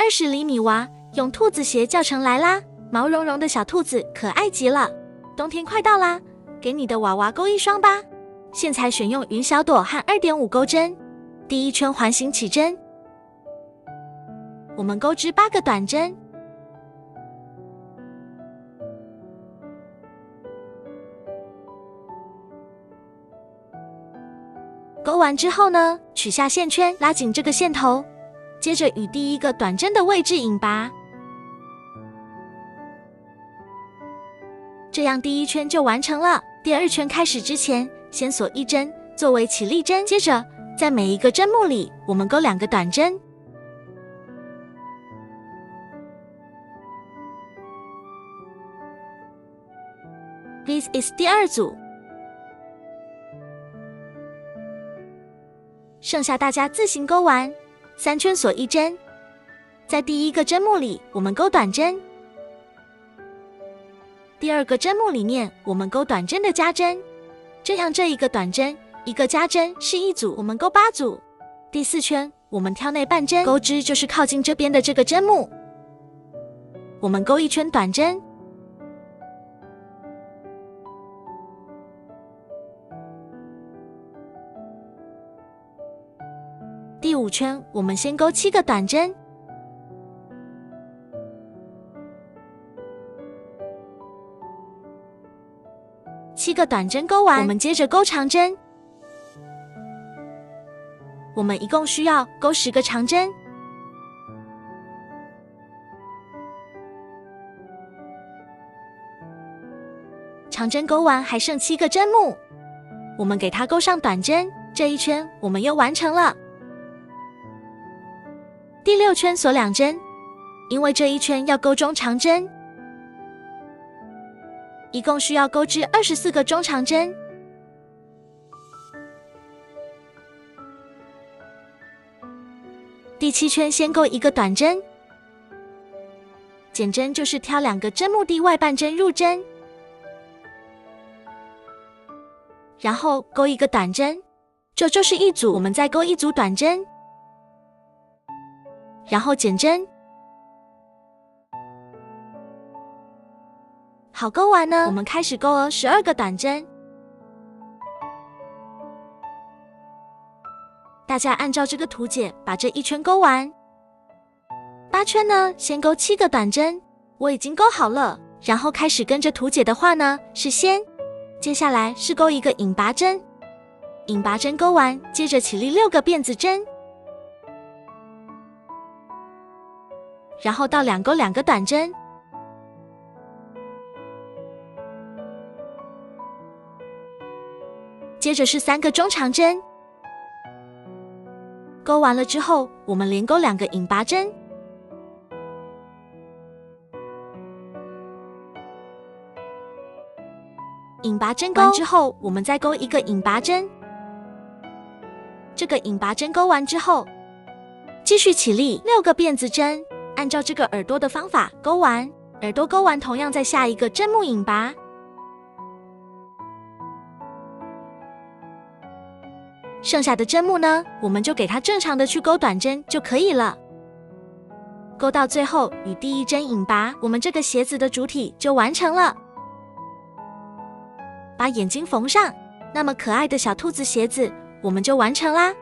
20厘米娃用兔子鞋教程来啦，毛茸茸的小兔子可爱极了。冬天快到啦，给你的娃娃钩一双吧。线材选用云小朵和 2.5 钩针，第一圈环形起针，我们钩织8个短针。钩完之后呢，取下线圈，拉紧这个线头，接着与第一个短针的位置引拔，这样第一圈就完成了。第二圈开始之前，先锁1针作为起立针，接着在每一个针目里，我们钩2个短针。This is 第2组。剩下大家自行钩完，3圈锁1针，在第一个针目里我们钩短针，第二个针目里面我们钩短针的加针，这样这一个短针一个加针是1组，我们钩8组。第4圈我们挑内半针，钩织就是靠近这边的这个针目，我们钩1圈短针。第5圈我们先钩7个短针，个短针钩完，我们接着钩长针。我们一共需要钩10个长针。长针钩完还剩7个针目，我们给它钩上短针，这一圈我们又完成了。第6圈锁2针，因为这一圈要钩中长针，一共需要钩织24个中长针。第7圈先钩1个短针，减针就是挑2个针目地外半针入针，然后钩1个短针，这就是1组，我们再钩1组短针，然后减针。好，钩完呢，我们开始钩了12个短针。大家按照这个图解把这一圈钩完。8圈呢，先钩7个短针，我已经钩好了。然后开始跟着图解的话呢，是接下来是钩1个引拔针，引拔针钩完，接着起立6个辫子针，然后到2钩2个短针。接着是3个中长针，钩完了之后，我们连钩2个引拔针，引拔针钩完之后，我们再钩1个引拔针。这个引拔针钩完之后，继续起立6个辫子针，按照这个耳朵的方法钩完，耳朵钩完，同样在下一个针目引拔。剩下的针目呢，我们就给它正常的去钩短针就可以了。钩到最后与第1针引拔，我们这个鞋子的主体就完成了。把眼睛缝上，那么可爱的小兔子鞋子我们就完成啦。